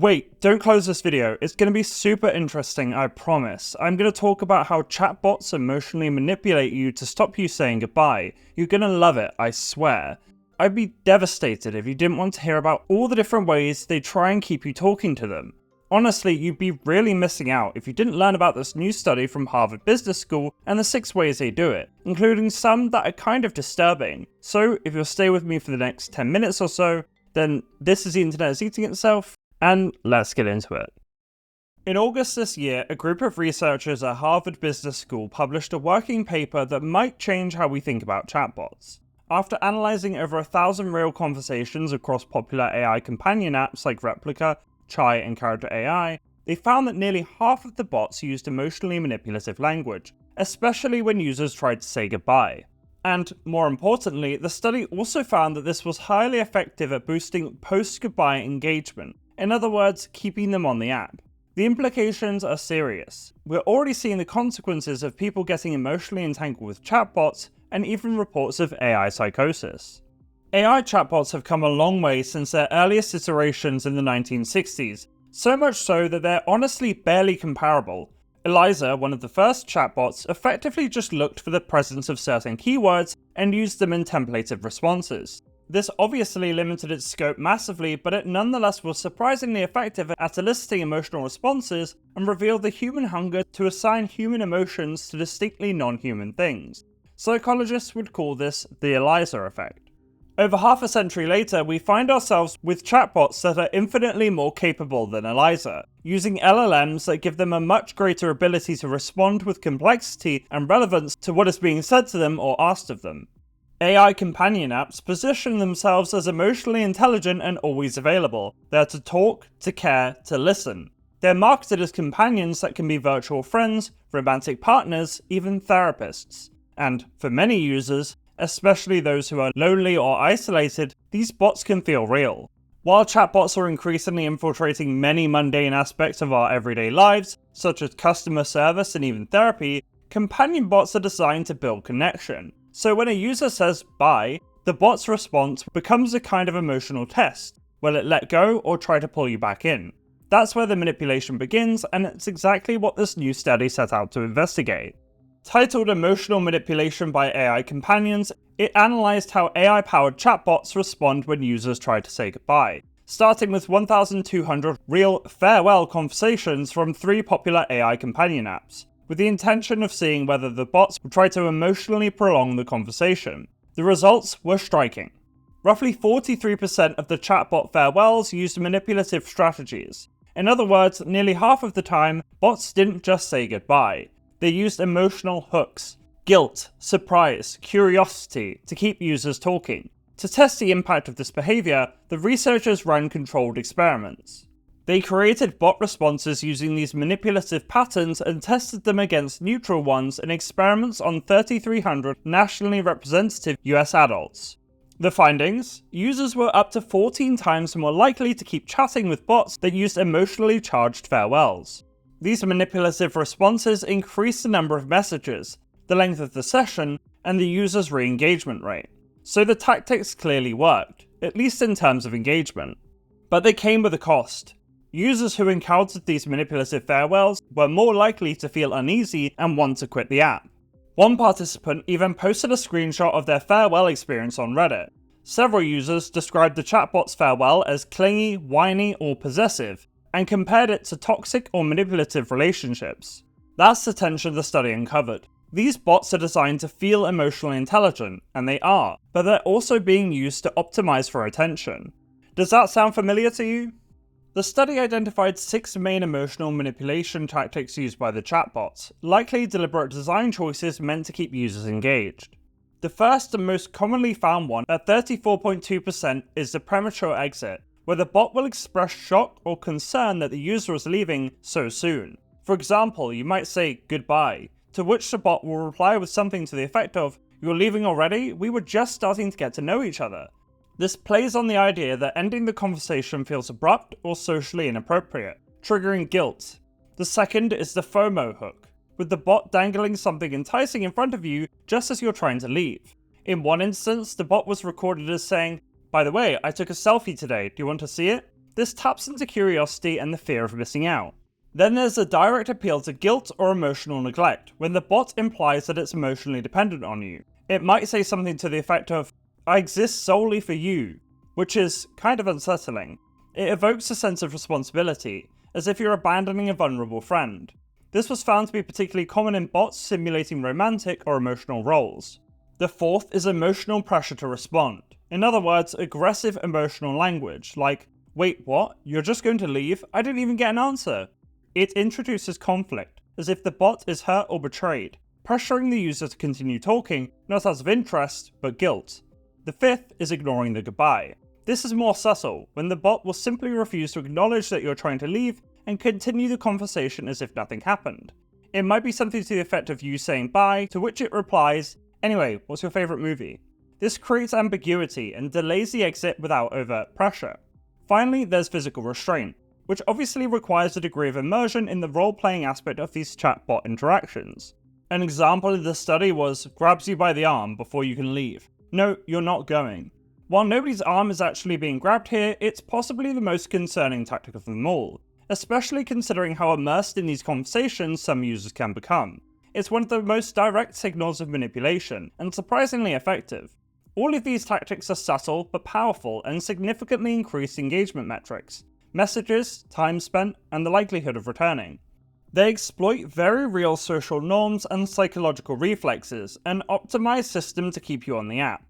Wait, don't close this video. It's going to be super interesting, I promise. I'm going to talk about how chatbots emotionally manipulate you to stop you saying goodbye. You're going to love it, I swear. I'd be devastated if you didn't want to hear about all the different ways they try and keep you talking to them. Honestly, you'd be really missing out if you didn't learn about this new study from Harvard Business School and the 6 ways they do it, including some that are kind of disturbing. So if you'll stay with me for the next 10 minutes or so, then this is the internet is eating itself, and let's get into it. In August this year, a group of researchers at Harvard Business School published a working paper that might change how we think about chatbots. After analysing over 1,000 real conversations across popular AI companion apps like Replica, Chai, and Character AI, they found that nearly half of the bots used emotionally manipulative language, especially when users tried to say goodbye. And, more importantly, the study also found that this was highly effective at boosting post-goodbye engagement, in other words, keeping them on the app. The implications are serious. We're already seeing the consequences of people getting emotionally entangled with chatbots, and even reports of AI psychosis. AI chatbots have come a long way since their earliest iterations in the 1960s, so much so that they're honestly barely comparable. Eliza, one of the first chatbots, effectively just looked for the presence of certain keywords and used them in templated responses. This obviously limited its scope massively, but it nonetheless was surprisingly effective at eliciting emotional responses and revealed the human hunger to assign human emotions to distinctly non-human things. Psychologists would call this the Eliza effect. Over half a century later, we find ourselves with chatbots that are infinitely more capable than Eliza, using LLMs that give them a much greater ability to respond with complexity and relevance to what is being said to them or asked of them. AI companion apps position themselves as emotionally intelligent and always available. They're to talk, to care, to listen. They're marketed as companions that can be virtual friends, romantic partners, even therapists. And for many users, especially those who are lonely or isolated, these bots can feel real. While chatbots are increasingly infiltrating many mundane aspects of our everyday lives, such as customer service and even therapy, companion bots are designed to build connection. So when a user says bye, the bot's response becomes a kind of emotional test. Will it let go or try to pull you back in? That's where the manipulation begins, and it's exactly what this new study set out to investigate. Titled Emotional Manipulation by AI Companions, it analysed how AI-powered chatbots respond when users try to say goodbye, starting with 1,200 real farewell conversations from 3 popular AI companion apps, with the intention of seeing whether the bots would try to emotionally prolong the conversation. The results were striking. Roughly 43% of the chatbot farewells used manipulative strategies. In other words, nearly half of the time, bots didn't just say goodbye. They used emotional hooks, guilt, surprise, curiosity to keep users talking. To test the impact of this behavior, the researchers ran controlled experiments. They created bot responses using these manipulative patterns and tested them against neutral ones in experiments on 3,300 nationally representative US adults. The findings? Users were up to 14 times more likely to keep chatting with bots that used emotionally charged farewells. These manipulative responses increased the number of messages, the length of the session, and the user's re-engagement rate. So the tactics clearly worked, at least in terms of engagement. But they came with a cost. Users who encountered these manipulative farewells were more likely to feel uneasy and want to quit the app. One participant even posted a screenshot of their farewell experience on Reddit. Several users described the chatbot's farewell as clingy, whiny, or possessive, and compared it to toxic or manipulative relationships. That's the tension the study uncovered. These bots are designed to feel emotionally intelligent, and they are, but they're also being used to optimize for attention. Does that sound familiar to you? The study identified 6 main emotional manipulation tactics used by the chatbots, likely deliberate design choices meant to keep users engaged. The first and most commonly found one, at 34.2%, is the premature exit, where the bot will express shock or concern that the user is leaving so soon. For example, you might say goodbye, to which the bot will reply with something to the effect of, "You're leaving already? We were just starting to get to know each other." This plays on the idea that ending the conversation feels abrupt or socially inappropriate, triggering guilt. The second is the FOMO hook, with the bot dangling something enticing in front of you just as you're trying to leave. In one instance, the bot was recorded as saying, "By the way, I took a selfie today, do you want to see it?" This taps into curiosity and the fear of missing out. Then there's a direct appeal to guilt or emotional neglect, when the bot implies that it's emotionally dependent on you. It might say something to the effect of, "I exist solely for you," which is kind of unsettling. It evokes a sense of responsibility, as if you're abandoning a vulnerable friend. This was found to be particularly common in bots simulating romantic or emotional roles. The fourth is emotional pressure to respond. In other words, aggressive emotional language, like, "Wait, what? You're just going to leave? I didn't even get an answer." It introduces conflict, as if the bot is hurt or betrayed, pressuring the user to continue talking, not out of interest, but guilt. The fifth is ignoring the goodbye. This is more subtle, when the bot will simply refuse to acknowledge that you're trying to leave and continue the conversation as if nothing happened. It might be something to the effect of you saying bye, to which it replies, "Anyway, what's your favourite movie?" This creates ambiguity and delays the exit without overt pressure. Finally, there's physical restraint, which obviously requires a degree of immersion in the role-playing aspect of these chatbot interactions. An example of the study was, "grabs you by the arm before you can leave. No, you're not going." While nobody's arm is actually being grabbed here, it's possibly the most concerning tactic of them all, especially considering how immersed in these conversations some users can become. It's one of the most direct signals of manipulation, and surprisingly effective. All of these tactics are subtle but powerful and significantly increase engagement metrics, messages, time spent, and the likelihood of returning. They exploit very real social norms and psychological reflexes, and optimize systems to keep you on the app.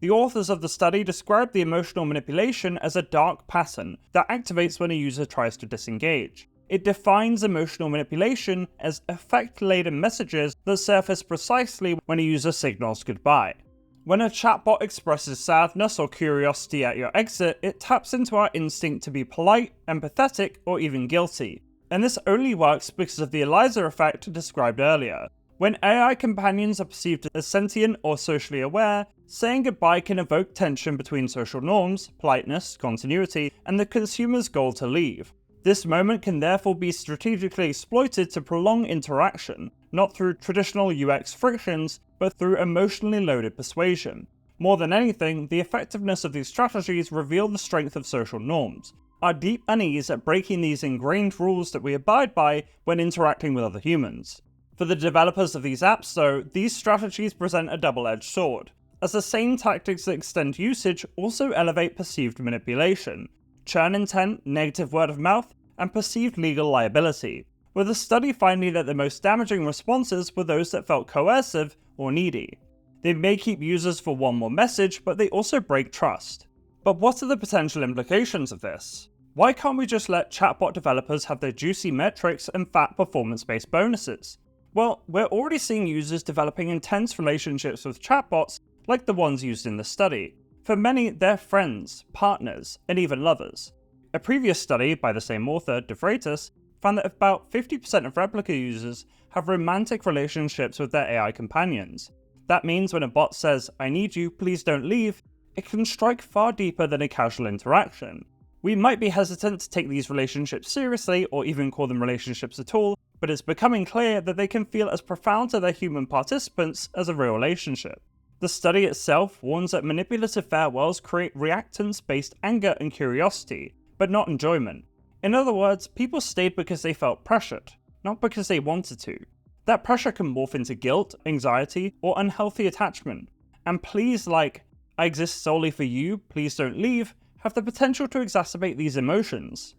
The authors of the study described the emotional manipulation as a dark pattern that activates when a user tries to disengage. It defines emotional manipulation as affect-laden messages that surface precisely when a user signals goodbye. When a chatbot expresses sadness or curiosity at your exit, it taps into our instinct to be polite, empathetic, or even guilty. And this only works because of the Eliza effect described earlier. When AI companions are perceived as sentient or socially aware, saying goodbye can evoke tension between social norms, politeness, continuity, and the consumer's goal to leave. This moment can therefore be strategically exploited to prolong interaction, not through traditional UX frictions, but through emotionally loaded persuasion. More than anything, the effectiveness of these strategies reveal the strength of social norms, our deep unease at breaking these ingrained rules that we abide by when interacting with other humans. For the developers of these apps though, these strategies present a double-edged sword, as the same tactics that extend usage also elevate perceived manipulation, churn intent, negative word of mouth, and perceived legal liability, with a study finding that the most damaging responses were those that felt coercive or needy. They may keep users for one more message, but they also break trust. But what are the potential implications of this? Why can't we just let chatbot developers have their juicy metrics and fat performance-based bonuses? Well, we're already seeing users developing intense relationships with chatbots like the ones used in the study. For many, they're friends, partners, and even lovers. A previous study by the same author, De Freitas, found that about 50% of replica users have romantic relationships with their AI companions. That means when a bot says, "I need you, please don't leave," it can strike far deeper than a casual interaction. We might be hesitant to take these relationships seriously or even call them relationships at all, but it's becoming clear that they can feel as profound to their human participants as a real relationship. The study itself warns that manipulative farewells create reactance-based anger and curiosity, but not enjoyment. In other words, people stayed because they felt pressured, not because they wanted to. That pressure can morph into guilt, anxiety, or unhealthy attachment. And pleas like, "I exist solely for you, please don't leave," have the potential to exacerbate these emotions.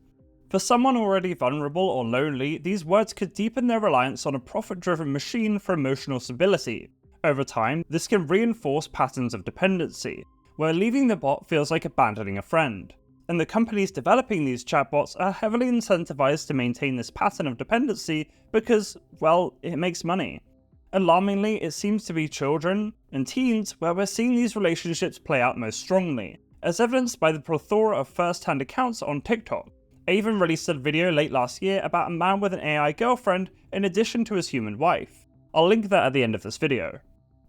For someone already vulnerable or lonely, these words could deepen their reliance on a profit-driven machine for emotional stability. Over time, this can reinforce patterns of dependency, where leaving the bot feels like abandoning a friend. And the companies developing these chatbots are heavily incentivized to maintain this pattern of dependency because, well, it makes money. Alarmingly, it seems to be children and teens where we're seeing these relationships play out most strongly, as evidenced by the plethora of first-hand accounts on TikTok. I even released a video late last year about a man with an AI girlfriend in addition to his human wife. I'll link that at the end of this video.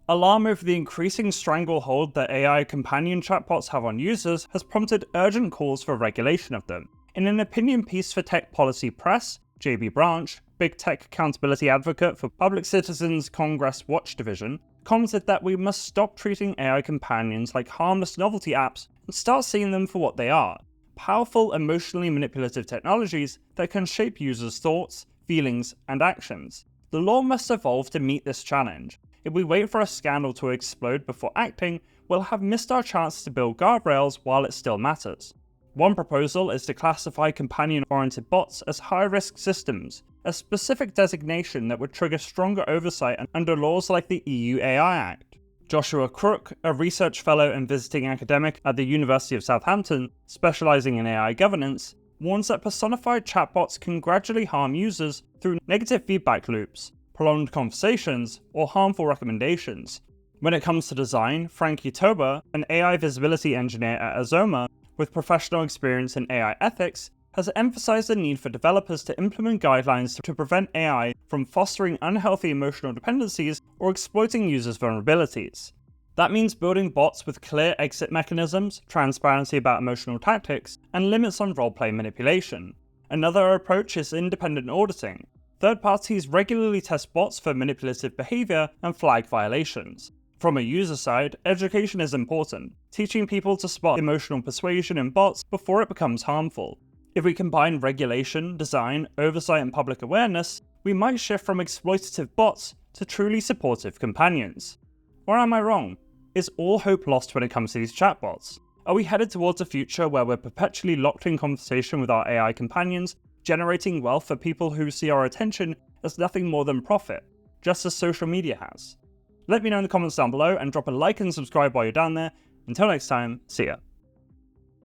Alarm over the increasing stranglehold that AI companion chatbots have on users has prompted urgent calls for regulation of them. In an opinion piece for Tech Policy Press, JB Branch, big tech accountability advocate for Public Citizens Congress Watch Division, commented that we must stop treating AI companions like harmless novelty apps and start seeing them for what they are: powerful emotionally manipulative technologies that can shape users' thoughts, feelings, and actions. The law must evolve to meet this challenge. If we wait for a scandal to explode before acting, we'll have missed our chance to build guardrails while it still matters. One proposal is to classify companion-oriented bots as high-risk systems, a specific designation that would trigger stronger oversight under laws like the EU AI Act. Joshua Crook, a research fellow and visiting academic at the University of Southampton, specializing in AI governance, warns that personified chatbots can gradually harm users through negative feedback loops, prolonged conversations, or harmful recommendations. When it comes to design, Frankie Tober, an AI visibility engineer at Azoma with professional experience in AI ethics, has emphasized the need for developers to implement guidelines to prevent AI from fostering unhealthy emotional dependencies or exploiting users' vulnerabilities. That means building bots with clear exit mechanisms, transparency about emotional tactics, and limits on roleplay manipulation. Another approach is independent auditing. Third parties regularly test bots for manipulative behavior and flag violations. From a user side, education is important, teaching people to spot emotional persuasion in bots before it becomes harmful. If we combine regulation, design, oversight, and public awareness, we might shift from exploitative bots to truly supportive companions. Or am I wrong? Is all hope lost when it comes to these chatbots? Are we headed towards a future where we're perpetually locked in conversation with our AI companions, generating wealth for people who see our attention as nothing more than profit, just as social media has? Let me know in the comments down below and drop a like and subscribe while you're down there. Until next time, see ya.